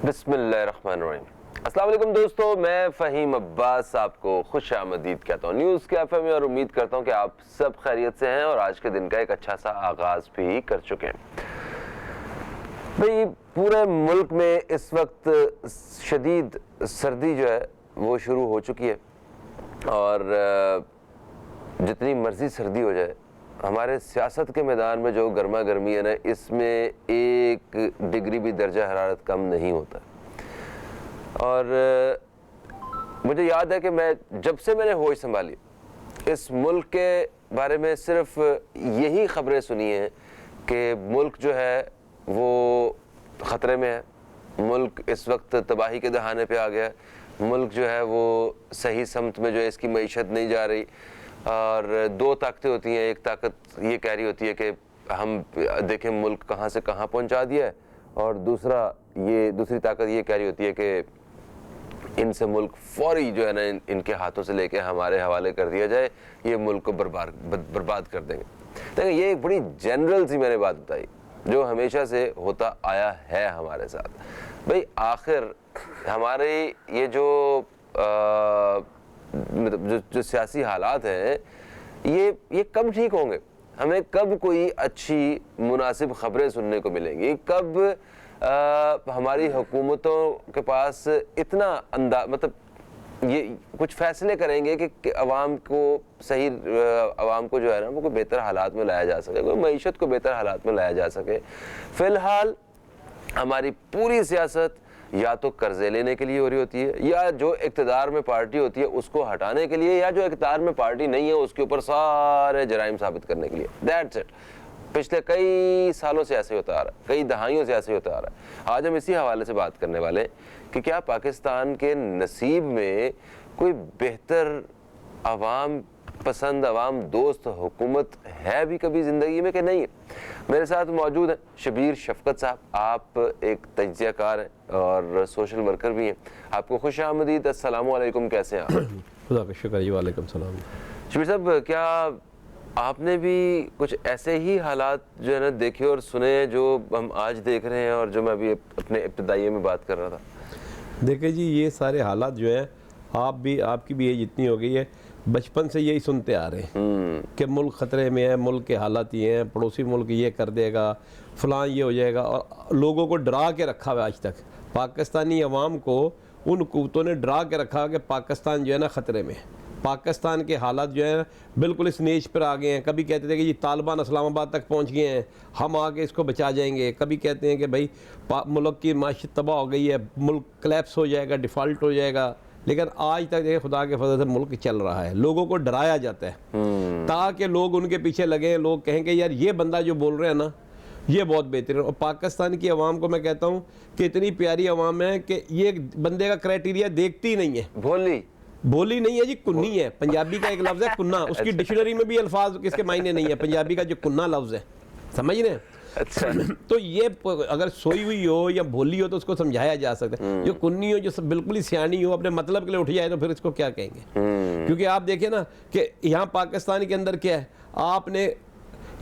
बिस्मिल्लाहिर्रहमानिर्रहीम। अस्सलाम वालेकुम दोस्तों, मैं फ़हीम अब्बास आपको खुश आमदीद कहता हूँ न्यूज़ कैफ़े में और उम्मीद करता हूँ कि आप सब खैरियत से हैं और आज के दिन का एक अच्छा सा आगाज़ भी कर चुके हैं। भाई पूरे मुल्क में इस वक्त शदीद सर्दी जो है वो शुरू हो चुकी है और जितनी मर्ज़ी सर्दी हो जाए हमारे सियासत के मैदान में जो गर्मा गर्मी है ना, इसमें 1 डिग्री भी दर्जा हरारत कम नहीं होता। और मुझे याद है कि मैंने होश संभाली इस मुल्क के बारे में सिर्फ यही ख़बरें सुनी हैं कि मुल्क जो है वो ख़तरे में है, मुल्क इस वक्त तबाही के दहाने पे आ गया है, मुल्क जो है वो सही समत में जो है इसकी मईशत नहीं जा रही। और 2 ताकतें होती हैं, एक ताकत ये कह रही होती है कि हम देखें मुल्क कहाँ से कहाँ पहुँचा दिया है, और दूसरी ताकत ये कह रही होती है कि इनसे मुल्क फौरी जो है ना इनके हाथों से लेके हमारे हवाले कर दिया जाए, ये मुल्क को बर्बाद कर देंगे। देखिए ये एक बड़ी जनरल सी मैंने बात बताई जो हमेशा से होता आया है हमारे साथ। भाई आखिर हमारे ये जो सियासी हालात हैं ये कब ठीक होंगे, हमें कब कोई अच्छी मुनासिब ख़बरें सुनने को मिलेंगी, कब हमारी हुकूमतों के पास इतना ये कुछ फ़ैसले करेंगे कि अवाम को जो है ना वो कोई बेहतर हालात में लाया जा सके, कोई मईशत को बेहतर हालात में लाया जा सके। फ़िलहाल हमारी पूरी सियासत या तो कर्जे लेने के लिए हो रही होती है, या जो इक़्तिदार में पार्टी होती है उसको हटाने के लिए, या जो इक़्तिदार में पार्टी नहीं है उसके ऊपर सारे जराइम साबित करने के लिए। That's it. पिछले कई सालों से ऐसे होता आ रहा है, कई दहाइयों से ऐसे होता आ रहा है। आज हम इसी हवाले से बात करने वाले हैं कि क्या पाकिस्तान के नसीब में कोई बेहतर अवाम पसंद, अवाम दोस्त हुकूमत है भी कभी ज़िंदगी में कि नहीं है। मेरे साथ मौजूद हैं शबीर शफकत साहब, आप एक तज्ज़ियाकार हैं और सोशल वर्कर भी हैं। आपको खुश आमदीद, अस्सलाम वालेकुम, कैसे हैं आप? खुदा का शुक्र जी, वालेकुम सलाम। शबीर साहब, क्या आपने भी कुछ ऐसे ही हालात जो है ना देखे और सुने जो हम आज देख रहे हैं और जो मैं अभी अपने इब्तिदाइये में बात कर रहा था? देखिए जी, ये सारे हालात जो है आपकी भी एज इतनी हो गई है, बचपन से यही सुनते आ रहे हैं कि मुल्क ख़तरे में है, मुल्क के हालात ये हैं, पड़ोसी मुल्क ये कर देगा, फ़लाँ ये हो जाएगा, और लोगों को डरा के रखा हुआ आज तक। पाकिस्तानी अवाम को उन कुव्वतों ने डरा के रखा कि पाकिस्तान जो है ना ख़तरे में है। पाकिस्तान के हालात जो है बिल्कुल इस नेज पर आ गए हैं। कभी कहते थे कि ये तालिबान इस्लामाबाद तक पहुंच गए हैं, हम आके इसको बचा जाएंगे। कभी कहते हैं कि भाई मुल्क की माशियत तबाह हो गई है, मुल्क क्लैप्स हो जाएगा, डिफ़ॉल्ट हो जाएगा। लेकिन आज तक देखिए खुदा के फजल से मुल्क चल रहा है। लोगों को डराया जाता है ताकि लोग उनके पीछे लगे, लोग कहें कि यार ये बंदा जो बोल रहे हैं ना ये बहुत बेहतरीन। और पाकिस्तान की आवाम को मैं कहता हूँ कि इतनी प्यारी आवाम है कि ये बंदे का क्राइटेरिया देखती ही नहीं है। बोली नहीं है जी, कुन्नी है। पंजाबी का एक लफ्ज़ है कुन्ना, उसकी डिक्शनरी में भी अल्फाज इसके मायने नहीं है। पंजाबी का जो कुन्ना लफ्ज़ है, समझ रहे हैं? अच्छा। तो ये अगर सोई हुई हो या भोली हो तो उसको समझाया जा सकता है। जो कुन्नी हो, जो बिल्कुल ही सियानी हो, अपने मतलब के लिए उठ जाए तो फिर इसको क्या कहेंगे? क्योंकि आप देखिए ना कि यहाँ पाकिस्तान के अंदर क्या है, आपने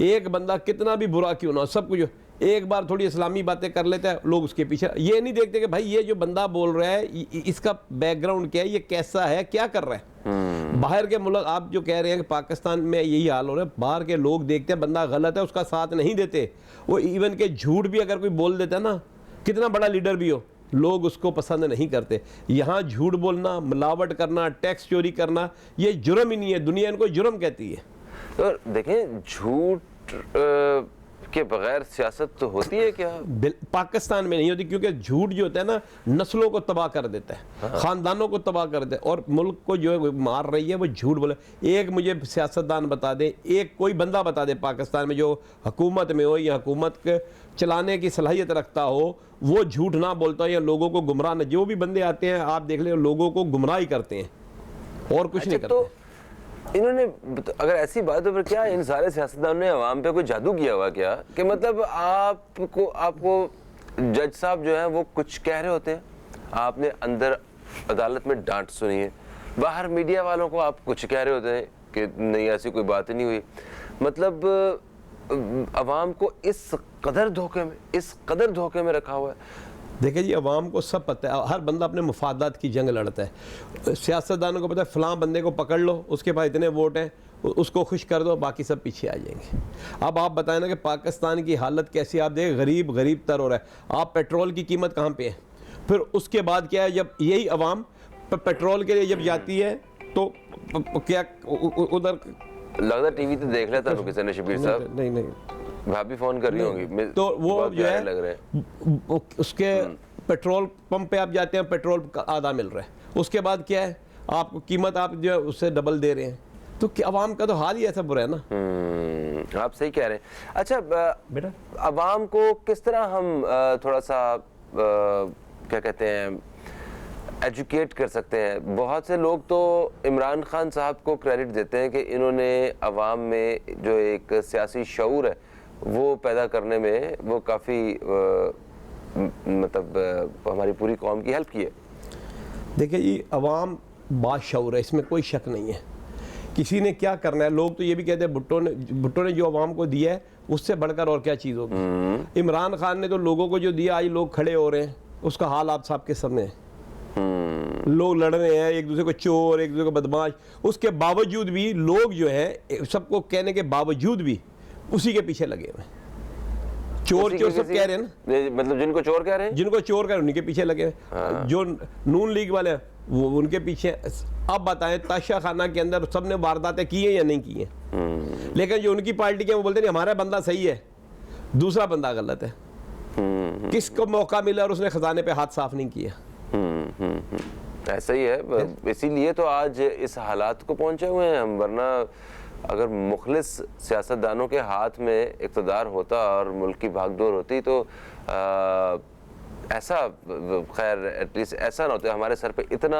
एक बंदा कितना भी बुरा क्यों ना हो, सब कुछ एक बार थोड़ी इस्लामी बातें कर लेता है, लोग उसके पीछे ये नहीं देखते कि भाई ये जो बंदा बोल रहा है इसका बैकग्राउंड क्या है, ये कैसा है, क्या कर रहा है। बाहर के मुल्क आप जो कह रहे हैं कि पाकिस्तान में यही हाल हो रहा है, बाहर के लोग देखते हैं बंदा गलत है उसका साथ नहीं देते। वो इवन के झूठ भी अगर कोई बोल देता है ना, कितना बड़ा लीडर भी हो, लोग उसको पसंद नहीं करते। यहाँ झूठ बोलना, मिलावट करना, टैक्स चोरी करना ये जुर्म ही नहीं है, दुनिया इनको जुर्म कहती है। तो देखें, झूठ के बगैर सियासत तो होती है क्या? पाकिस्तान में नहीं होती, क्योंकि झूठ जो होता है ना नस्लों को तबाह कर देता है, ख़ानदानों को तबाह कर देता है, और मुल्क को जो मार रही है वो झूठ बोले। एक मुझे सियासतदान बता दे, एक कोई बंदा बता दे पाकिस्तान में जो हुकूमत में हो या हुकूमत के चलाने की सलाहियत रखता हो, वो झूठ ना बोलता हो या लोगों को गुमराह न। जो भी बंदे आते हैं आप देख ले, लोगों को गुमराह ही करते हैं और कुछ नहीं करते। तो इन्होंने, अगर ऐसी बात है, फिर क्या इन सारे सियासतदानों ने अवाम पे कोई जादू किया हुआ क्या? कि मतलब आपको जज साहब जो है वो कुछ कह रहे होते हैं, आपने अंदर अदालत में डांट सुनी है, बाहर मीडिया वालों को आप कुछ कह रहे होते हैं कि नहीं ऐसी कोई बात ही नहीं हुई। मतलब अवाम को इस कदर धोखे में रखा हुआ है। देखिए जी, अवाम को सब पता है, हर बंदा अपने मुफादात की जंग लड़ता है। सियासतदानों को पता है फ़लाँ बंदे को पकड़ लो, उसके पास इतने वोट हैं, उसको खुश कर दो, बाकी सब पीछे आ जाएंगे। अब आप बताएं ना कि पाकिस्तान की हालत कैसी, आप देखें गरीब गरीब तर हो रहा है। आप पेट्रोल की कीमत कहाँ पे है, फिर उसके बाद क्या है, जब यही अवाम पेट्रोल के लिए जब जाती है तो क्या उधर लगता टीवी तो देख लेता हूँ किसी ने, शबीर साहब। नहीं भाभी फोन कर रही होंगी तो वो जो है लग रहे हैं। उसके पेट्रोल पंप पे आप जाते हैं, पेट्रोल का आधा मिल रहा है, उसके बाद क्या है, आपको कीमत आप जो है उससे डबल दे रहे हैं। तो अवाम का तो हाल ही ऐसा बुरा है ना। आप सही कह रहे हैं। अच्छा बेटा, अवाम को किस तरह हम थोड़ा सा क्या कहते हैं एजुकेट कर सकते हैं? बहुत से लोग तो इमरान खान साहब को क्रेडिट देते हैं कि इन्होंने अवाम में जो एक सियासी शऊर है वो पैदा करने में वो काफ़ी मतलब हमारी पूरी कौम की हेल्प की है। देखिए जी, अवाम बाशऊर है, इसमें कोई शक नहीं है। किसी ने क्या करना है, लोग तो ये भी कहते हैं भुट्टो ने जो अवाम को दिया है उससे बढ़कर और क्या चीज़ होगी। इमरान खान ने तो लोगों को जो दिया, आज लोग खड़े हो रहे हैं, उसका हाल आप सबके सामने है। लोग लड़ रहे हैं एक दूसरे को, चोर एक दूसरे को बदमाश, उसके बावजूद भी लोग जो है, सबको कहने के बावजूद भी उसी के पीछे लगे हुए हैं। चोर चोर सब कह रहे हैं ना, मतलब जिनको चोर कह रहे हैं, जिनको चोर कह रहे हैं उन्हीं के पीछे लगे हैं। जो नून लीग वाले हैं वो उनके पीछे। अब बताएं, ताशा खाना के अंदर सबने वारदातें की है या नहीं की है, लेकिन जो उनकी पार्टी के वो बोलते हैं हमारा बंदा सही है, दूसरा बंदा गलत है। किसको मौका मिला और उसने खजाने पे हाथ साफ नहीं किया। ऐसा ही है, इसीलिए तो आज इस हालात को पहुंचे हुए हैं हम। वरना अगर मुखलिस सियासतदानों के हाथ में इक़्तिदार होता और मुल्क की भागदौड़ होती तो ऐसा, खैर एटलीस्ट ऐसा ना होता, हमारे सर पे इतना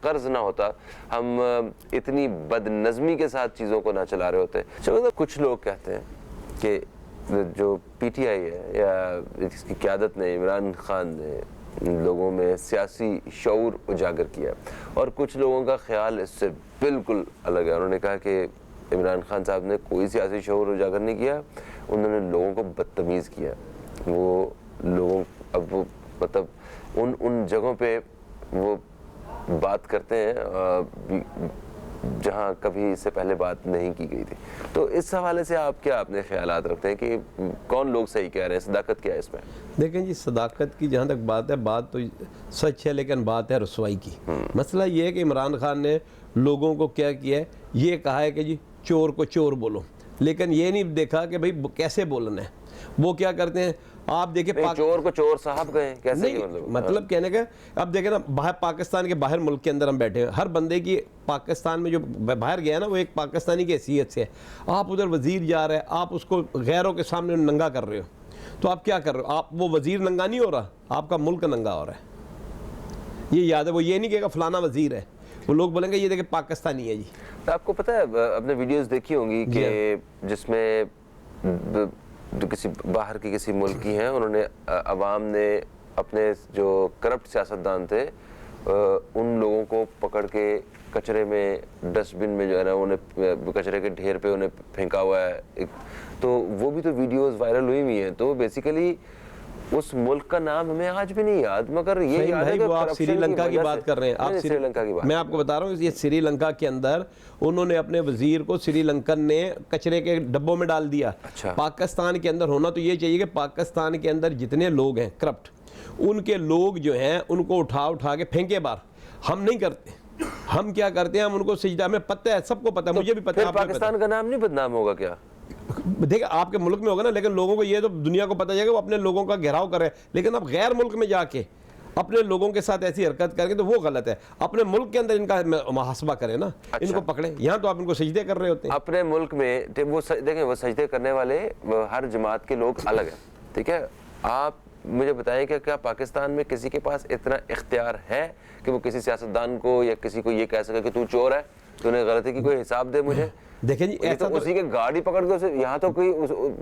कर्ज ना होता, हम इतनी बदनज़मी के साथ चीज़ों को ना चला रहे होते। चलो, कुछ लोग कहते हैं कि जो पीटीआई है या इसकी क़यादत ने, इमरान खान ने लोगों में सियासी शऊर उजागर किया, और कुछ लोगों का ख्याल इससे बिल्कुल अलग है। उन्होंने कहा कि इमरान खान साहब ने कोई सियासी शऊर उजागर नहीं किया, उन्होंने लोगों को बदतमीज़ किया। वो लोगों, अब वो मतलब उन जगहों पे वो बात करते हैं जहाँ कभी इससे पहले बात नहीं की गई थी। तो इस हवाले से आप क्या अपने ख्यालात रखते हैं कि कौन लोग सही कह रहे हैं, सदाकत क्या है इसमें? देखें जी, सदाकत की जहाँ तक बात है, बात तो सच है, लेकिन बात है रसवाई की। मसला ये है कि इमरान खान ने लोगों को क्या किया है, ये कहा है कि जी चोर को चोर बोलो, लेकिन ये नहीं देखा कि भाई कैसे बोलना है। वो क्या करते हैं, आप देखिए चोर को चोर साहब गए कैसे? नहीं, मतलब कहने का, अब देखें ना, बाहर पाकिस्तान के बाहर मुल्क के अंदर हम बैठे हैं, हर बंदे की पाकिस्तान में जो बाहर गया ना वो एक पाकिस्तानी की हैसियत से है। आप उधर वजीर जा रहे हैं, आप उसको गैरों के सामने नंगा कर रहे हो, तो आप क्या कर रहे हो? आप, वो वजीर नंगा नहीं हो रहा, आपका मुल्क नंगा हो रहा है। ये याद है, वो ये नहीं कहेगा फलाना वजीर है, वो लोग बोलेंगे ये देखे पाकिस्तानी है जी। तो आपको पता है, अपने वीडियोस देखी होंगी कि जिसमें जो किसी बाहर की किसी मुल्क की हैं, उन्होंने अवाम ने अपने जो करप्ट सियासतदान थे उन लोगों को पकड़ के कचरे में, डस्टबिन में जो है ना, उन्हें कचरे के ढेर पे उन्हें फेंका हुआ है। तो वो भी तो वीडियोस वायरल हुई हुई हैं। तो बेसिकली उस मुल्क का नाम हमें आज भी नहीं याद, मगर ये याद है कि वो आप श्रीलंका की बात कर रहे हैं। आप श्रीलंका की बात, मैं आपको बता रहा हूँ, ये श्रीलंका के अंदर उन्होंने अपने वजीर को श्रीलंकन ने कचरे के डब्बों में डाल दिया। अच्छा। पाकिस्तान के अंदर होना तो ये चाहिए कि पाकिस्तान के अंदर जितने लोग हैं करप्ट, उनके लोग जो हैं उनको उठा के फेंके बाहर। हम नहीं करते, हम क्या करते हैं, हम उनको सजदा में, पता है, सबको पता है, मुझे भी पता है। पाकिस्तान का नाम नहीं बदनाम होगा क्या? देखिए, आपके मुल्क में होगा ना, लेकिन लोगों को ये तो दुनिया को पता चलेगा, वो अपने लोगों का घेराव करे। लेकिन अब गैर मुल्क में जाके अपने लोगों के साथ ऐसी हरकत करेंगे तो वो गलत है। अपने मुल्क के अंदर इनका मुहासबा करें ना। अच्छा। इनको पकड़े, यहाँ तो आप इनको सजदे कर रहे होते हैं। अपने मुल्क में वो देखें, वो सजदे करने वाले हर जमात के लोग अलग हैं, ठीक है। आप मुझे बताएं कि क्या पाकिस्तान में किसी के पास इतना इख्तियार है कि वो किसी सियासतदान को या किसी को ये कह सके कि तू चोर है, तूने गलती की, कोई हिसाब दे मुझे? देखें जी, ये तो उसी के गार्ड ही पकड़ के उसे, यहाँ तो कोई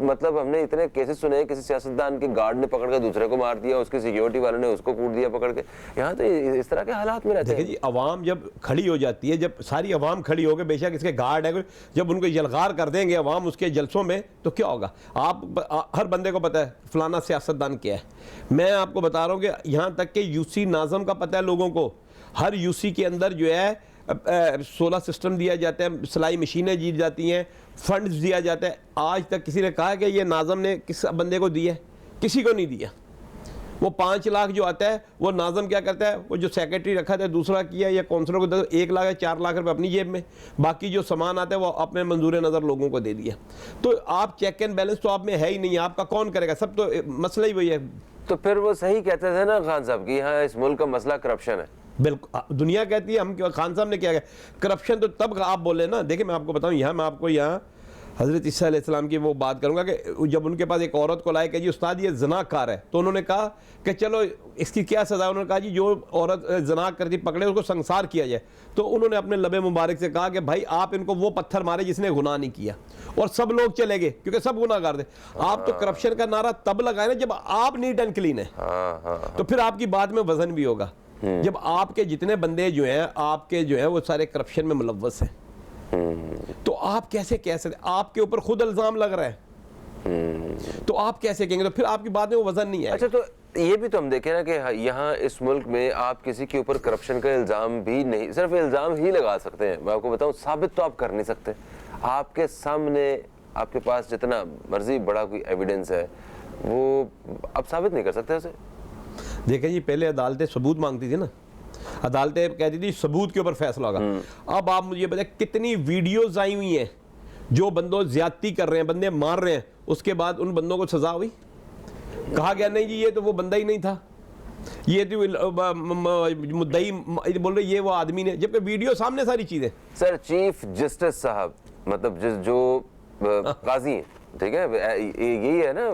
मतलब हमने इतने केसेस सुने हैं, किसी सियासतदान के गार्ड ने पकड़ के दूसरे को मार दिया, उसके सिक्योरिटी वाले ने उसको कूट दिया पकड़ के। यहाँ तो इस तरह के हालात में रहते हैं। देखिए जी, अवाम जब खड़ी हो जाती है, जब सारी अवाम खड़ी हो गई, बेशक इसके गार्ड है, जब उनको यलगार कर देंगे अवाम उसके जलसों में, तो क्या होगा? हर बंदे को पता है फलाना सियासतदान क्या है। मैं आपको बता रहा हूँ कि यहाँ तक कि यूसी नाज़म का पता है लोगों को। हर यूसी के अंदर जो है 16 सिस्टम दिया जाता है, सिलाई मशीनें दी जाती हैं, फंड्स दिया जाता है। आज तक किसी ने कहा कि ये नाज़म ने किस बंदे को दिया? किसी को नहीं दिया। वो 5 लाख जो आता है वो नाज़म क्या करता है, वो जो सेक्रेटरी रखा था दूसरा किया, या काउंसलर को 1 लाख या 4 लाख रुपए अपनी जेब में, बाकी जो सामान आता है वो अपने मंजूर नज़र लोगों को दे दिया। तो आप चेक एंड बैलेंस तो आप में है ही नहीं, आपका कौन करेगा? सब तो मसला ही वही है। तो फिर वो सही कहते थे ना खान साहब कि यहाँ इस मुल्क का मसला करप्शन है। बिल्कुल, दुनिया कहती है, हम क्यों? खान साहब ने क्या कहा? करप्शन तो तब आप बोले ना। देखिए मैं आपको बताऊं, यहाँ मैं आपको यहाँ हज़रत ईसा अलैहिस्सलाम की वो बात करूंगा कि जब उनके पास एक औरत को लाए कि जी उस्ताद ये ज़नाकार है, तो उन्होंने कहा कि चलो इसकी क्या सज़ा है? उन्होंने कहा जी जो औरत ज़ना करती पकड़े उसको संसार किया जाए। तो उन्होंने अपने लबे मुबारक से कहा कि भाई आप इनको वो पत्थर मारे जिसने गुनाह नहीं किया, और सब लोग चले गए क्योंकि सब गुनाहगार थे। आप तो करप्शन का नारा तब लगाए ना जब आप नीट एंड क्लीन है, तो फिर आपकी बात में वजन भी होगा। जब आपके जितने बंदे जो हैं आपके जो है वो सारे करप्शन में मुलव्वस हैं, तो आप कैसे कह सकते? आपके ऊपर खुद इल्जाम लग रहा है, तो आप कैसे कहेंगे? तो फिर आपकी बात में वो वजन नहीं है। अच्छा, तो ये भी तो हम देखें ना कि यहाँ इस मुल्क में आप किसी के ऊपर करप्शन का इल्जाम भी नहीं, सिर्फ इल्जाम ही लगा सकते हैं। मैं आपको बताऊं, साबित तो आप कर नहीं सकते। आपके सामने आपके पास जितना मर्जी बड़ा कोई एविडेंस है वो आप साबित नहीं कर सकते उसे। देखें जी, पहले अदालतें सबूत मांगती थी ना, अदालतें कहती थी सबूत के ऊपर फैसला होगा। अब आप मुझे बताएं कितनी वीडियोज आई हुई हैं जो बंदों ज्यादती कर रहे हैं, बंदे मार रहे हैं, उसके बाद उन बंदों को सजा हुई? कहा गया नहीं जी ये तो वो बंदा ही नहीं था, ये तो मुद्दई बोल रहे ये वो आदमी ने, जबकि वीडियो सामने सारी चीजें। सर चीफ जस्टिस साहब, मतलब जो काजी हैं, ठीक है, यही है ना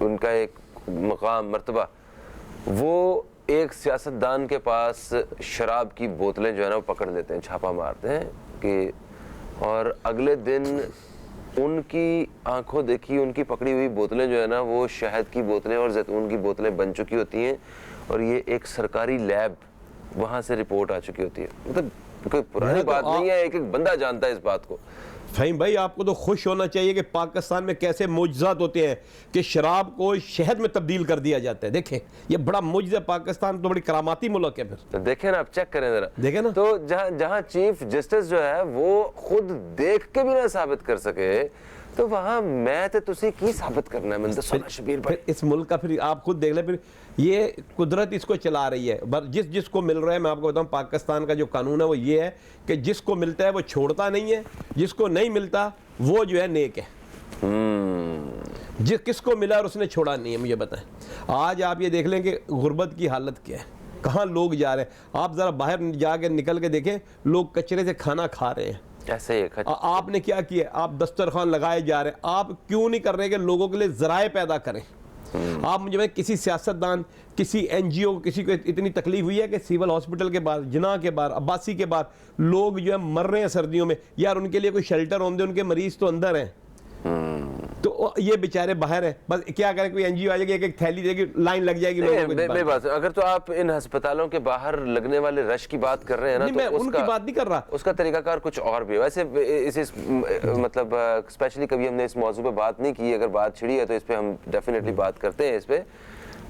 उनका एक मकाम मर्तबा, वो एक सियासतदान के पास शराब की बोतलें जो है ना वो पकड़ लेते हैं, छापा मारते हैं कि, और अगले दिन उनकी आंखों देखी उनकी पकड़ी हुई बोतलें जो है ना वो शहद की बोतलें और जैतून की बोतलें बन चुकी होती हैं, और ये एक सरकारी लैब वहां से रिपोर्ट आ चुकी होती है। मतलब कोई पुरानी बात नहीं है, एक एक बंदा जानता है इस बात को। फ़हीम भाई, आपको तो खुश होना चाहिए कि पाकिस्तान में कैसे मुजज़ात होते हैं कि शराब को शहद में तब्दील कर दिया जाता है। देखें ये बड़ा मुजज़ा, पाकिस्तान तो बड़ी करामाती मुल्क है। फिर तो देखें ना, आप चेक करें जरा, देखें ना, तो जहां चीफ जस्टिस जो है वो खुद देख के भी ना साबित कर सके, तो वहां मैं तो तुसी की साबित करना है। मैं शबीर भाई, इस मुल्क का फिर आप खुद देख ले, फिर ये कुदरत इसको चला रही है। जिसको मिल रहा है, मैं आपको बताऊं पाकिस्तान का जो कानून है वो ये है कि जिसको मिलता है वो छोड़ता नहीं है, जिसको नहीं मिलता वो जो है नेक है। किसको मिला और उसने छोड़ा नहीं है, मुझे बताएं। आज आप ये देख लें कि गुर्बत की हालत क्या है, कहाँ लोग जा रहे हैं। आप जरा बाहर जाके निकल के देखें, लोग कचरे से खाना खा रहे हैं। ऐसे ही आपने क्या किया? आप दस्तरखान लगाए जा रहे हैं। आप क्यों नहीं कर रहे कि लोगों के लिए जराए पैदा करें? आप मुझे किसी सियासतदान, किसी एनजीओ, किसी को इतनी तकलीफ हुई है कि सिविल हॉस्पिटल के बाहर, जिना के बाहर, अब्बासी के बाहर लोग जो है मर रहे हैं सर्दियों में, यार उनके लिए कोई शेल्टर होंगे, उनके मरीज तो अंदर हैं, तो ये बेचारे बाहर हैं। बस क्या करें, कोई एनजीओ आ जाएगी, एक थैली देगी, लाइन लग जाएगी लोगों बात। अगर तो आप इन अस्पतालों के बाहर लगने वाले रश की बात कर रहे हैं ना, तो मैं उनकी बात नहीं कर रहा, उसका तरीकाकार कुछ और भी है। वैसे इस मतलब स्पेशली कभी हमने इस मौजू पे बात नहीं की, अगर बात छिड़ी है तो इस पे हम डेफिनेटली बात करते हैं इस पे।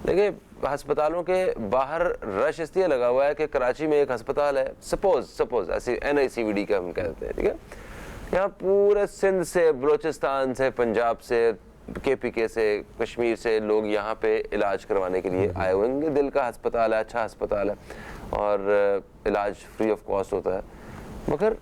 देखिए अस्पतालों के बाहर रश इसलिए लगा हुआ है कि कराची में एक अस्पताल है, सपोज ऐसे NICVD का हम कहते हैं, ठीक है। यहाँ पूरे सिंध से, बलोचिस्तान से, पंजाब से, KPK से, कश्मीर से लोग यहाँ पे इलाज करवाने के लिए आए हुए हैं। दिल का अस्पताल है, अच्छा अस्पताल है, और इलाज फ्री ऑफ कॉस्ट होता है। मगर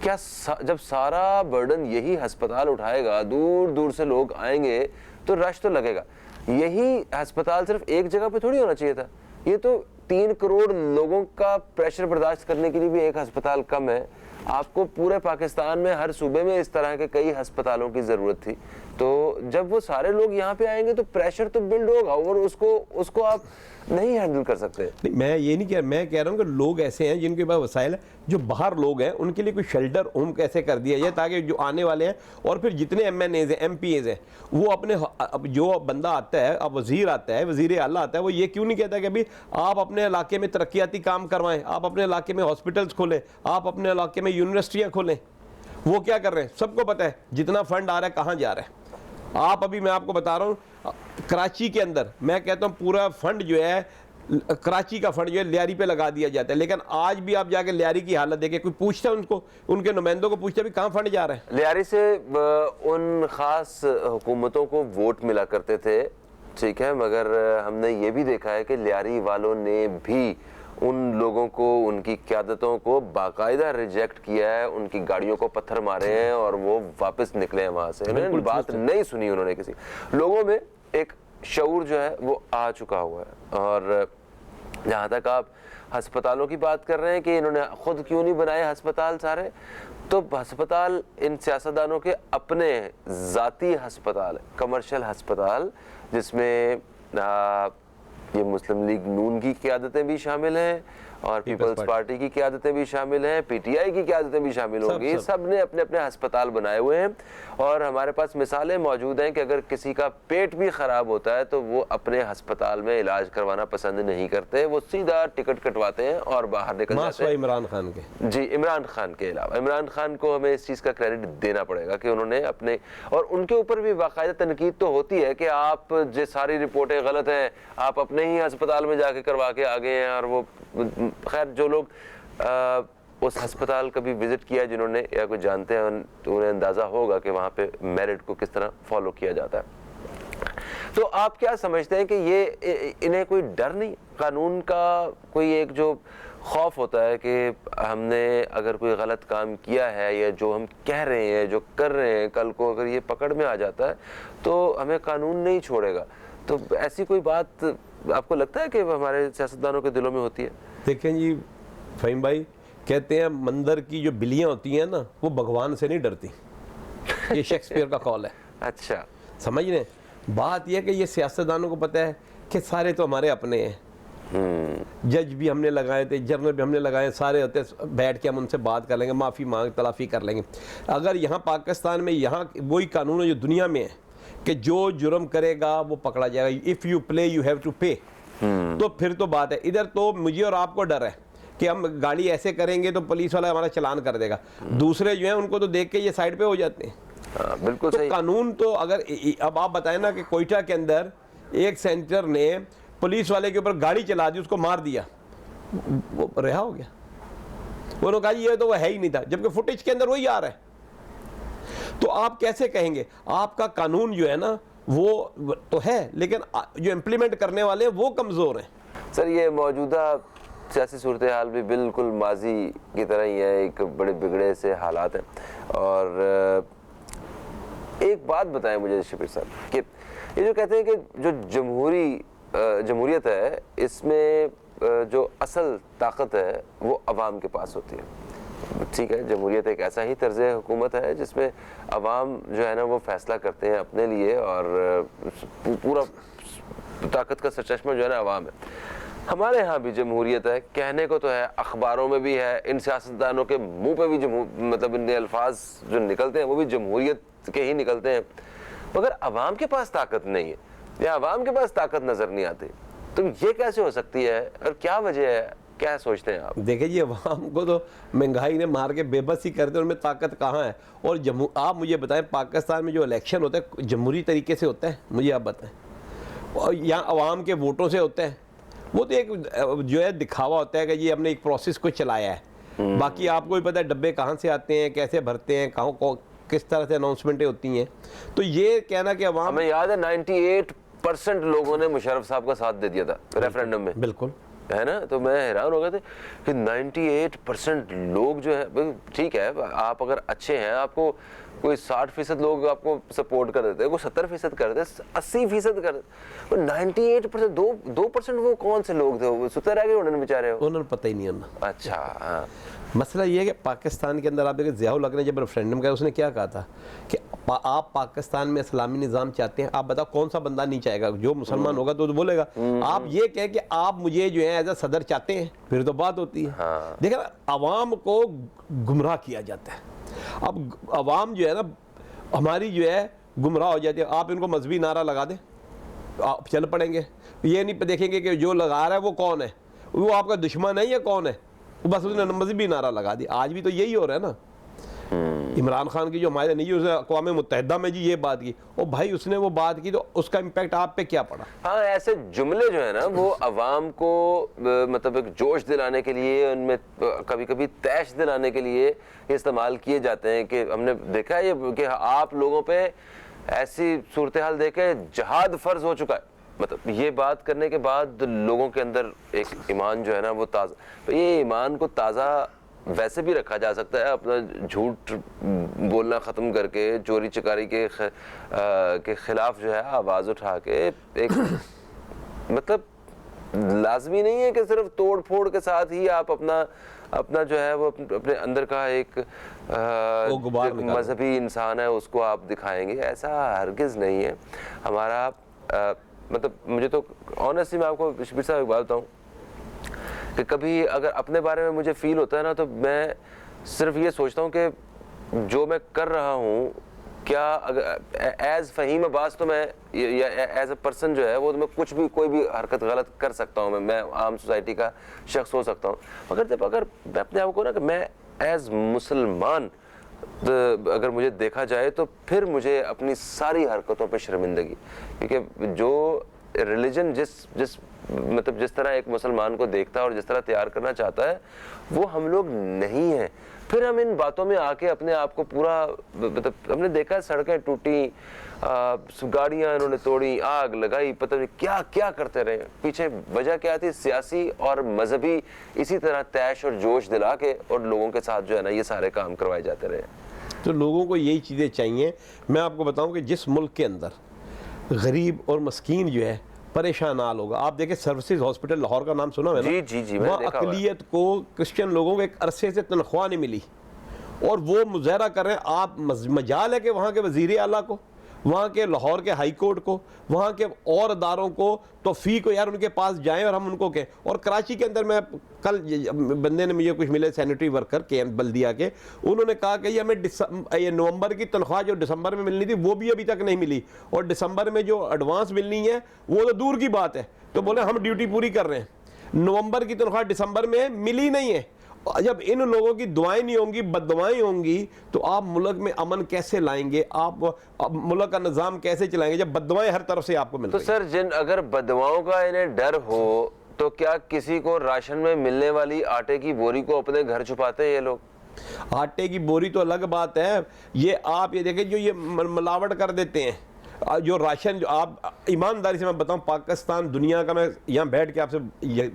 क्या जब सारा बर्डन यही अस्पताल उठाएगा, दूर दूर से लोग आएंगे, तो रश तो लगेगा। यही अस्पताल सिर्फ एक जगह पे थोड़ी होना चाहिए था। ये तो 3 करोड़ लोगों का प्रेशर बर्दाश्त करने के लिए भी एक अस्पताल कम है। आपको पूरे पाकिस्तान में हर सूबे में इस तरह के कई अस्पतालों की जरूरत थी। तो जब वो सारे लोग यहाँ पे आएंगे तो प्रेशर तो बिल्ड होगा, और उसको आप नहीं हैंडल कर सकते। मैं ये नहीं कह, मैं कह रहा हूँ कि लोग ऐसे हैं जिनके पास वसाइल है, जो बाहर लोग हैं उनके लिए कोई शेल्टर होम कैसे कर दिया जाए, ताकि जो आने वाले हैं और फिर जितने MNAs हैं, MPAs हैं, वो अपने अब जो बंदा आता है, अब वजीर आता है, वजीर आला आता है, वो ये क्यों नहीं कहता कि अभी आप अपने इलाके में तरक्याती काम करवाएं, आप अपने इलाके में हॉस्पिटल्स खोलें, आप अपने इलाके में यूनिवर्सिटियाँ खोलें। वो क्या कर रहे हैं, सबको पता है जितना फंड आ रहा है कहाँ जा रहा है। आप अभी मैं आपको बता रहा हूँ कराची के अंदर मैं कहता हूँ पूरा फंड जो है, कराची का फंड जो है लियारी पे लगा दिया जाता है, लेकिन आज भी आप जाके लियारी की हालत देखें, कोई पूछता है उनको, उनके नुमाइंदों को पूछता है भी कहाँ फंड जा रहा है। लियारी से उन खास हुकूमतों को वोट मिला करते थे, ठीक है, मगर हमने ये भी देखा है कि लियारी वालों ने भी उन लोगों को, उनकी क़यादतों को बाकायदा रिजेक्ट किया है, उनकी गाड़ियों को पत्थर मारे हैं और वो वापस निकले हैं वहाँ से। उन्होंने बात नहीं सुनी, उन्होंने किसी लोगों में एक शऊर जो है वो आ चुका हुआ है। और जहाँ तक आप हस्पतालों की बात कर रहे हैं कि इन्होंने खुद क्यों नहीं बनाए हस्पताल सारे, तो हस्पताल इन सियासतदानों के अपने ज़ाती हस्पताल, कमर्शियल हस्पताल, जिसमें ये मुस्लिम लीग नून की क़यादतें भी शामिल हैं और पीपल्स पार्टी की क़यादतें भी शामिल हैं, PTI की क़यादतें भी शामिल होंगी। सब ने अपने अपने अस्पताल बनाए हुए हैं और हमारे पास मिसालें मौजूद हैं कि अगर किसी का पेट भी ख़राब होता है तो वो अपने अस्पताल में इलाज करवाना पसंद नहीं करते, वो सीधा टिकट कटवाते हैं और बाहर निकल जाते हैं। इमरान खान के, जी, इमरान खान के अलावा, इमरान खान को हमें इस चीज़ का क्रेडिट देना पड़ेगा कि उन्होंने अपने, और उनके ऊपर भी बाकायदा तनकीद तो होती है कि आप जो सारी रिपोर्टें गलत हैं, आप अपने ही अस्पताल में जाके करवा के आ गए हैं। और वो खैर जो लोग उस अस्पताल कभी विजिट किया जिन्होंने या कोई जानते हैं तो उन्हें अंदाज़ा होगा कि वहाँ पे मेरिट को किस तरह फॉलो किया जाता है। तो आप क्या समझते हैं कि ये इन्हें कोई डर नहीं, कानून का कोई एक जो खौफ होता है कि हमने अगर कोई गलत काम किया है या जो हम कह रहे हैं, जो कर रहे हैं, कल को अगर ये पकड़ में आ जाता है तो हमें कानून नहीं छोड़ेगा, तो ऐसी कोई बात आपको लगता है कि हमारे सियासतदानों के दिलों में होती है? देखें जी फ़हीम भाई, कहते हैं मंदिर की जो बिल्लियाँ होती हैं ना वो भगवान से नहीं डरती, ये शेक्सपियर का कॉल है। अच्छा, समझ रहे हैं? बात यह है कि ये सियासतदानों को पता है कि सारे तो हमारे अपने हैं, जज भी हमने लगाए थे, जर्नल भी हमने लगाए, सारे होते बैठ के हम उनसे बात कर लेंगे, माफ़ी मांग तलाफ़ी कर लेंगे। अगर यहाँ पाकिस्तान में यहाँ वही कानून है जो दुनिया में है कि जो जुर्म करेगा वो पकड़ा जाएगा, if you play you have to pay, तो फिर तो बात है। इधर तो मुझे और आपको डर है कि हम गाड़ी ऐसे करेंगे तो पुलिस वाला हमारा चालान कर देगा, दूसरे जो हैं उनको तो देख के ये साइड पे हो जाते हैं। हाँ, बिल्कुल तो सही। कानून तो अगर अब आप बताएं ना कि कोयटा के अंदर एक सेंटर ने पुलिस वाले के ऊपर गाड़ी चला दी, उसको मार दिया, वो रिहा हो गया। उन्होंने कहा ये तो वो है ही नहीं था, जबकि फुटेज के अंदर वही आ रहा है। तो आप कैसे कहेंगे? आपका कानून जो है ना वो तो है, लेकिन जो इम्प्लीमेंट करने वाले हैं वो कमज़ोर हैं। सर, ये मौजूदा सियासी सूरत हाल भी बिल्कुल माजी की तरह ही है, एक बड़े बिगड़े से हालात हैं। और एक बात बताएं मुझे शबीर साहब कि ये जो कहते हैं कि जो जमहूरियत है, इसमें जो असल ताकत है वो अवाम के पास होती है। ठीक है, जमहूरियत एक ऐसा ही तर्ज हुकूमत है जिसमें अवाम जो है ना वो फैसला करते हैं अपने लिए और पूरा ताकत का सरचश्मा जो है ना अवाम है। हमारे यहाँ भी जमहूरियत है, कहने को तो है, अखबारों में भी है, इन सियासतदानों के मुंह पे भी मतलब इन अल्फाज जो निकलते हैं वो भी जमहूरियत के ही निकलते हैं, मगर अवाम के पास ताकत नहीं है या अवाम के पास ताकत नज़र नहीं आती। तो ये कैसे हो सकती है और क्या वजह है, क्या सोचते हैं आप? देखिए जी, अवाम को तो महंगाई ने मार के बेबस ही करते हैं, उनमें ताकत कहाँ है। और आप मुझे बताएं, पाकिस्तान में जो इलेक्शन होता है जमहूरी तरीके से होता है, मुझे आप बताएं, और यहाँ अवाम के वोटों से होता है? वो तो एक जो है दिखावा होता है कि ये हमने एक प्रोसेस को चलाया है। बाकी आपको भी पता है डब्बे कहाँ से आते हैं, कैसे भरते हैं, कहाँ को किस तरह से अनाउंसमेंटें होती हैं। तो ये कहना कि अवाम, हमें याद है 98% लोगों ने मुशर्रफ साहब का साथ दे दिया था रेफरेंडम में, बिल्कुल है ना। तो मैं हैरान हो गए थे कि 98% लोग जो है, ठीक है आप अगर अच्छे हैं, आपको कोई 60% लोग आपको सपोर्ट कर देते हैं, कोई 70% कर देते, 80% कर देते, 98% 2% वो कौन से लोग थे? वो सुते रह गए उन्होंने बेचारे, उन्होंने पता ही नहीं उन्हें। अच्छा, हाँ। मसला ये है कि पाकिस्तान के अंदर आप देखिए, ज़ियाउल हक ने जब रेफरेंडम किया उसने क्या कहा था कि आप पाकिस्तान में इस्लामी निज़ाम चाहते हैं। आप बताओ कौन सा बंदा नहीं चाहेगा? जो मुसलमान होगा तो बोलेगा। आप ये कहें कि आप मुझे जो है एज अ सदर चाहते हैं, फिर तो बात होती है। हाँ। देखिए ना, अवाम को गुमराह किया जाता है। अब अवाम जो है ना हमारी जो है गुमराह हो जाती है। आप इनको मजहबी नारा लगा दें, आप चल पड़ेंगे। ये नहीं देखेंगे कि जो लगा रहा है वो कौन है, वो आपका दुश्मन है या कौन है, बस उसने मजहबी नारा लगा दिया। आज भी तो यही हो रहा है ना। इमरान खान की जो हमारे नहीं, उसने अक़वाम मुत्तहिदा में जी ये बात की, और भाई उसने वो बात की तो उसका इम्पैक्ट आप पे क्या पड़ा? हाँ, ऐसे जुमले जो है ना वो अवाम को मतलब एक जोश दिलाने के लिए, उनमें कभी कभी तैश दिलाने के लिए इस्तेमाल किए जाते हैं। कि हमने देखा है ये कि आप लोगों पे ऐसी सूरत हाल देखे जहाद फर्ज हो चुका है। मतलब ये बात करने के बाद लोगों के अंदर एक ईमान जो है ना वो ताज़ा, तो ये ईमान को ताज़ा वैसे भी रखा जा सकता है, अपना झूठ बोलना ख़त्म करके, चोरी चकारी के खिलाफ जो है आवाज़ उठा के। एक मतलब लाजमी नहीं है कि सिर्फ तोड़ फोड़ के साथ ही आप अपना जो है वो अपने अंदर का एक मजहबी इंसान है उसको आप दिखाएंगे, ऐसा हरगिज़ नहीं है हमारा। मतलब मुझे तो ऑनेस्टली मैं आपको शबीर साहब एक बात बताऊँ कि कभी अगर अपने बारे में मुझे फील होता है ना, तो मैं सिर्फ ये सोचता हूँ कि जो मैं कर रहा हूँ, क्या अगर एज फ़हीम अब्बास तो मैं या एज अ पर्सन जो है वो तो मैं कुछ भी कोई भी हरकत गलत कर सकता हूँ, मैं आम सोसाइटी का शख्स हो सकता हूँ, मगर जब अगर मैं अपने आप को ना कि मैं एज मुसलमान अगर मुझे देखा जाए तो फिर मुझे अपनी सारी हरकतों पे शर्मिंदगी, क्योंकि जो रिलीजन जिस मतलब जिस तरह एक मुसलमान को देखता है और जिस तरह तैयार करना चाहता है वो हम लोग नहीं है। फिर हम इन बातों में आके अपने आप को पूरा, मतलब हमने देखा सड़कें टूटी, गाड़ियां इन्होंने तोड़ी, आग लगाई, पता नहीं क्या क्या करते रहे। पीछे वजह क्या थी? सियासी और मजहबी इसी तरह तैश और जोश दिला के और लोगों के साथ जो है ना ये सारे काम करवाए जाते रहे। तो लोगों को यही चीज़ें चाहिए। मैं आपको बताऊं कि जिस मुल्क के अंदर गरीब और मस्कीन जो है परेशान हाल होगा, आप देखें सर्विसेज हॉस्पिटल लाहौर का नाम सुना है ना? जी वहाँ अकलियत को, क्रिश्चियन लोगों को एक अरसे से तनख्वाह नहीं मिली और वो मुजाहरा कर रहे हैं। आप मजाल है कि वहाँ के वज़ीर आला को, वहाँ के लाहौर के हाई कोर्ट को, वहाँ के और अदारों को तौफीक को यार उनके पास जाएं और हम उनको कहें। और कराची के अंदर मैं कल बंदे ने मुझे कुछ मिले सैनिटरी वर्कर के बल्दिया के, उन्होंने कहा कि ये हमें ये नवंबर की तनख्वाह जो दिसंबर में मिलनी थी वो भी अभी तक नहीं मिली, और दिसंबर में जो एडवांस मिलनी है वो तो दूर की बात है। तो बोले हम ड्यूटी पूरी कर रहे हैं, नवंबर की तनख्वाह दिसंबर में मिली नहीं है। जब इन लोगों की दुआएं नहीं होंगी, बददुआएं होंगी, तो आप मुल्क में अमन कैसे लाएंगे? आप मुल्क का निज़ाम कैसे चलाएंगे जब बददुआएं हर तरफ से आपको मिल रही हैं? तो सर अगर बददुआओं का इन्हें डर हो तो क्या किसी को राशन में मिलने वाली आटे की बोरी को अपने घर छुपाते हैं ये लोग? आटे की बोरी तो अलग बात है, ये आप ये देखें जो ये मिलावट कर देते हैं जो राशन, जो आप ईमानदारी से मैं बताऊं, पाकिस्तान दुनिया का, मैं यहाँ बैठ के आपसे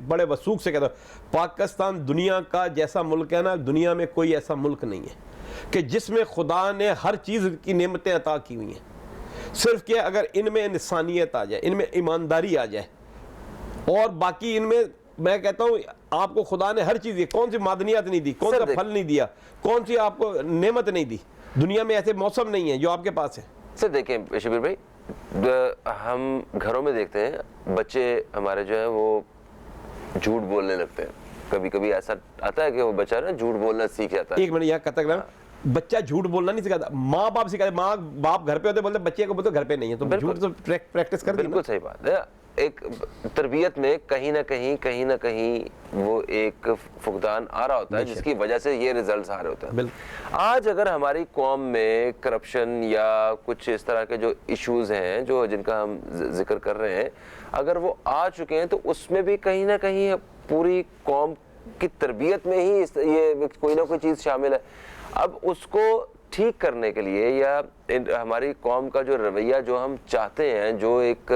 बड़े वसूख से कहता हूँ, पाकिस्तान दुनिया का जैसा मुल्क है ना, दुनिया में कोई ऐसा मुल्क नहीं है कि जिसमें खुदा ने हर चीज़ की नेमतें अता की हुई हैं। सिर्फ कि अगर इनमें इंसानियत आ जाए, इनमें ईमानदारी आ जाए, और बाकी इनमें मैं कहता हूँ आपको खुदा ने हर चीज़ दी। कौन सी मादनियात नहीं दी, कौन सा फल नहीं दिया, कौन सी आपको नेमत नहीं दी? दुनिया में ऐसे मौसम नहीं है जो आपके पास है। सर देखें शबीर भाई, हम घरों में देखते हैं बच्चे हमारे जो है वो झूठ बोलने लगते हैं। कभी कभी ऐसा आता है कि वो बच्चा ना झूठ बोलना सीख जाता है। एक मिनट यहाँ कतक, बच्चा झूठ बोलना नहीं सिखाता, माँ बाप सिखाते। माँ बाप घर पे होते, बोलते बच्चे को बोलते घर पे नहीं है, तो झूठ तो प्रैक्टिस कर। बिल्कुल सही बात है। एक तरबियत में कहीं ना कहीं वो एक फुकदान आ रहा होता है जिसकी वजह से ये रिजल्ट्स आ रहे होते हैं। आज अगर हमारी कौम में करप्शन या कुछ इस तरह के जो इश्यूज हैं जो जिनका हम जिक्र कर रहे हैं, अगर वो आ चुके हैं तो उसमें भी कहीं ना कहीं पूरी कौम की तरबियत में ही ये कोई ना कोई चीज़ शामिल है। अब उसको ठीक करने के लिए या हमारी कौम का जो रवैया जो हम चाहते हैं, जो एक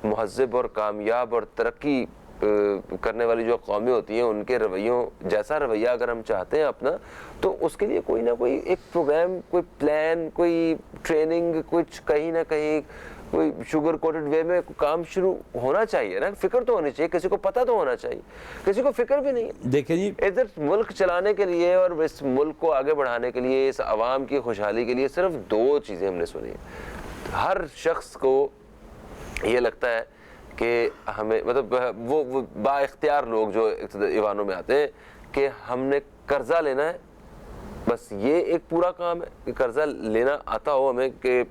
महज़्ज़ब और कामयाब और तरक्की करने वाली जो कौमें होती हैं उनके रवैयों जैसा रवैया अगर हम चाहते हैं अपना, तो उसके लिए कोई ना कोई एक प्रोग्राम, कोई प्लान, कोई ट्रेनिंग, कुछ कहीं ना कहीं कोई शुगर कोटेड वे में काम शुरू होना चाहिए ना। फिक्र तो होनी चाहिए, किसी को पता तो होना चाहिए, किसी को फिक्र भी नहीं है। देखिए जी, इधर मुल्क चलाने के लिए और इस मुल्क को आगे बढ़ाने के लिए, इस आवाम की खुशहाली के लिए सिर्फ दो चीज़ें हमने सुनी। हर शख्स को ये लगता है कि हमें मतलब वो बाइख्तियार लोग जो ईवानों में आते हैं कि हमने कर्जा लेना है, बस ये एक पूरा काम है कि कर्जा लेना आता हो हमें कि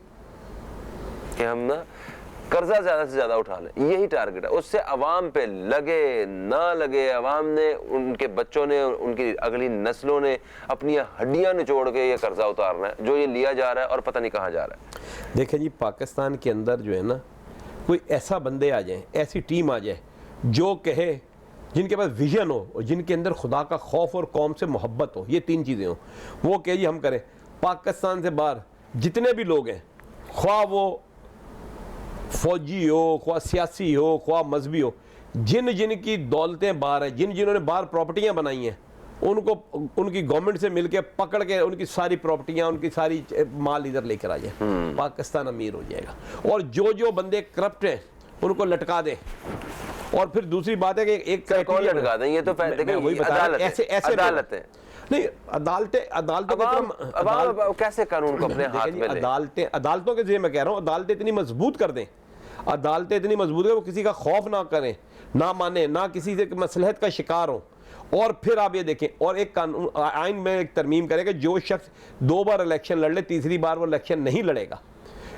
हम ना कर्जा ज्यादा से ज्यादा उठा लें, यही टारगेट है। उससे अवाम पे लगे ना लगे, अवाम ने, उनके बच्चों ने, उनकी अगली नस्लों ने अपनी हड्डियां निचोड़ के ये कर्जा उतारना है जो ये लिया जा रहा है और पता नहीं कहाँ जा रहा है। देखें जी, पाकिस्तान के अंदर जो है ना, कोई ऐसा बंदे आ जाए, ऐसी टीम आ जाए जो कहे, जिनके पास विजन हो और जिनके अंदर खुदा का खौफ और कौम से मोहब्बत हो, ये 3 चीज़ें हो, वो कहे जी हम करें। पाकिस्तान से बाहर जितने भी लोग हैं, ख्वाह वो फौजी हो, ख्वाह सियासी हो, ख्वाह मजहबी हो, जिनकी दौलतें बाहर हैं, जिन्होंने बाहर प्रॉपर्टियां बनाई हैं, उनको उनकी गवर्नमेंट से मिलके पकड़ के उनकी सारी प्रॉपर्टियां, उनकी सारी माल इधर लेकर आ जाए, पाकिस्तान अमीर हो जाएगा। और जो बंदे करप्ट हैं उनको लटका दें। और फिर दूसरी बात है कि एक कौन लटका दें, ये तो अदालत है। नहीं, अदालतों के कैसे कानून को अपने हाथ में लें? अदालतों के जरिए मैं कह रहा हूँ, अदालतें इतनी मजबूत कर दें, अदालतें इतनी मजबूत है वो किसी का खौफ ना करें, ना माने, ना किसी से मसलहत का शिकार हो। और फिर आप ये देखें, और एक कानून आइन में एक तरमीम करें कि जो शख्स 2 बार इलेक्शन लड़ ले, तीसरी बार वो इलेक्शन नहीं लड़ेगा।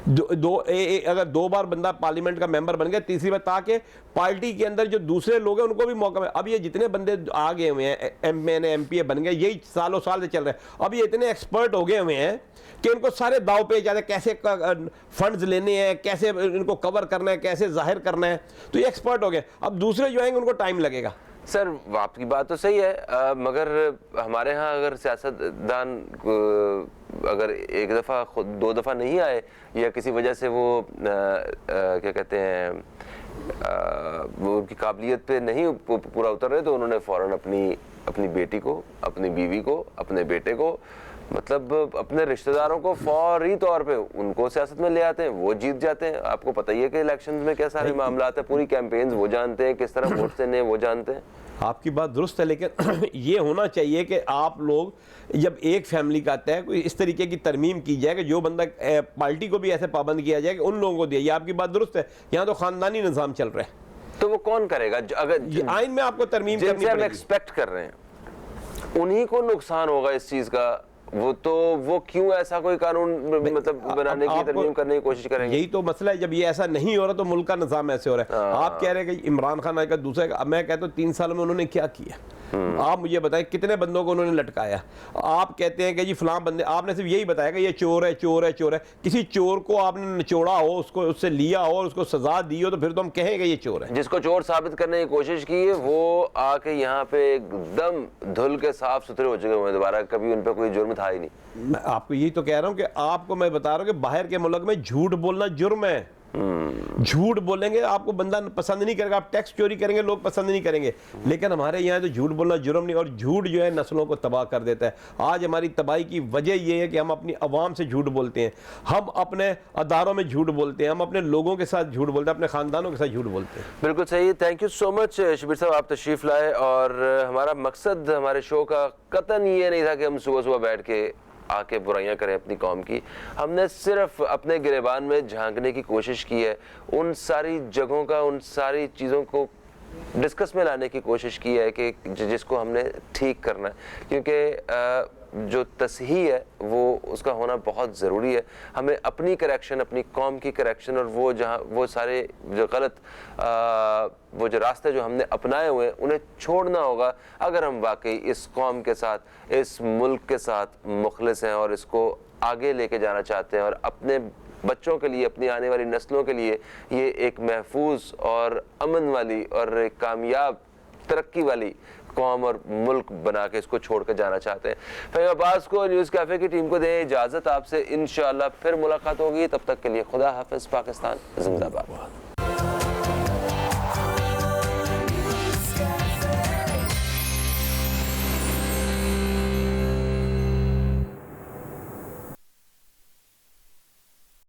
अगर 2 बार बंदा पार्लियामेंट का मेंबर बन गया, तीसरी बार, ताकि पार्टी के अंदर जो दूसरे लोग हैं उनको भी मौका मिले। अब ये जितने बंदे आ गए हुए हैं, एमपी बन गए, यही सालों साल से चल रहे हैं। अब ये इतने एक्सपर्ट हो गए हुए हैं कि इनको सारे दाव पे जाते, कैसे फंड्स लेने हैं, कैसे इनको कवर करना है, कैसे जाहिर करना है, तो ये एक्सपर्ट हो गए। अब दूसरे जो आएंगे उनको टाइम लगेगा। सर आपकी बात तो सही है, मगर हमारे यहाँ अगर सियासतदान अगर एक दफ़ा खुद 2 दफ़ा नहीं आए या किसी वजह से वो क्या कहते हैं वो उनकी काबिलियत पे नहीं पूरा उतर रहे, तो उन्होंने फ़ौरन अपनी बेटी को, अपनी बीवी को, अपने बेटे को, मतलब अपने रिश्तेदारों को फौरी तौर पे उनको सियासत में ले आते हैं, वो जीत जाते हैं। आपको पता ही है कि इलेक्शंस में क्या सारे मामला है, पूरी कैंपेन्स वो जानते हैं, किस तरह वोट देने वो जानते हैं। आपकी बात दुरुस्त है, लेकिन ये होना चाहिए कि आप लोग जब एक फैमिली का आता है, कोई इस तरीके की तरमीम की जाए कि जो बंदा पार्टी को भी ऐसे पाबंद किया जाए कि उन लोगों को दिया। ये आपकी बात दुरुस्त है, यहाँ तो खानदानी निज़ाम चल रहा है, तो वो कौन करेगा? अगर आइन में आपको तरमीम करनी पड़ेगी। हम एक्सपेक्ट कर रहे हैं उन्हीं को नुकसान होगा इस चीज़ का, वो क्यों ऐसा कोई कानून मतलब बनाने की तरमीम करने की कोशिश करेंगे? यही तो मसला है, जब ये ऐसा नहीं हो रहा तो मुल्क का निज़ाम ऐसे हो रहा है। आप कह रहे हैं कि इमरान खान आएगा दूसरे का, मैं कहता हूँ 3 साल में उन्होंने क्या किया? आप मुझे बताएं कितने बंदों को उन्होंने लटकाया? आप कहते हैं कि जी फलां बंदे, आपने सिर्फ यही बताया कि ये चोर है, चोर है, चोर है। किसी चोर को आपने निचोड़ा हो, उसको उससे लिया हो और उसको सजा दी हो, तो फिर तो हम कहेंगे ये चोर है। जिसको चोर साबित करने की कोशिश की है वो आके यहाँ पे एकदम धुल के साफ सुथरे हो चुके हैं, दोबारा कभी उन पर कोई जुर्म था ही नहीं। मैं आपको यही तो कह रहा हूँ कि आपको मैं बता रहा हूँ कि बाहर के मुल्क में झूठ बोलना जुर्म है। झूठ बोलेंगे आपको बंदा पसंद नहीं करेगा, आप टैक्स चोरी करेंगे लोग पसंद नहीं करेंगे, लेकिन हमारे यहाँ तो झूठ बोलना जुर्म नहीं। और झूठ जो है नस्लों को तबाह कर देता है। आज हमारी तबाही की वजह यह है कि हम अपनी आवाम से झूठ बोलते हैं, हम अपने अदारों में झूठ बोलते हैं, हम अपने लोगों के साथ झूठ बोलते हैं, अपने खानदानों के साथ झूठ बोलते हैं। बिल्कुल सही, thank you so much Shabir साहब, आप तशरीफ लाए। और हमारा मकसद हमारे शो का कतन ये नहीं था कि हम सुबह सुबह बैठ के आके बुराइयां करें अपनी कौम की। हमने सिर्फ अपने गिरेबान में झांकने की कोशिश की है, उन सारी जगहों का, उन सारी चीज़ों को डिस्कस में लाने की कोशिश की है कि जिसको हमने ठीक करना है, क्योंकि जो तसहीह है वो उसका होना बहुत ज़रूरी है। हमें अपनी करेक्शन, अपनी कौम की करेक्शन, और वो जहाँ वो सारे जो गलत वो जो रास्ते जो हमने अपनाए हुए हैं उन्हें छोड़ना होगा, अगर हम वाकई इस कौम के साथ, इस मुल्क के साथ मुखलिस हैं और इसको आगे लेके जाना चाहते हैं और अपने बच्चों के लिए, अपनी आने वाली नस्लों के लिए ये एक महफूज और अमन वाली और एक कामयाब तरक्की वाली कौम और मुल्क बना के इसको छोड़ कर जाना चाहते हैं। फ़हीम अब्बास को, न्यूज़ कैफ़े की टीम को दें इजाज़त। आपसे इंशाअल्लाह फिर मुलाकात होगी, तब तक के लिए खुदा हाफ़िज़। पाकिस्तान जिंदाबाद।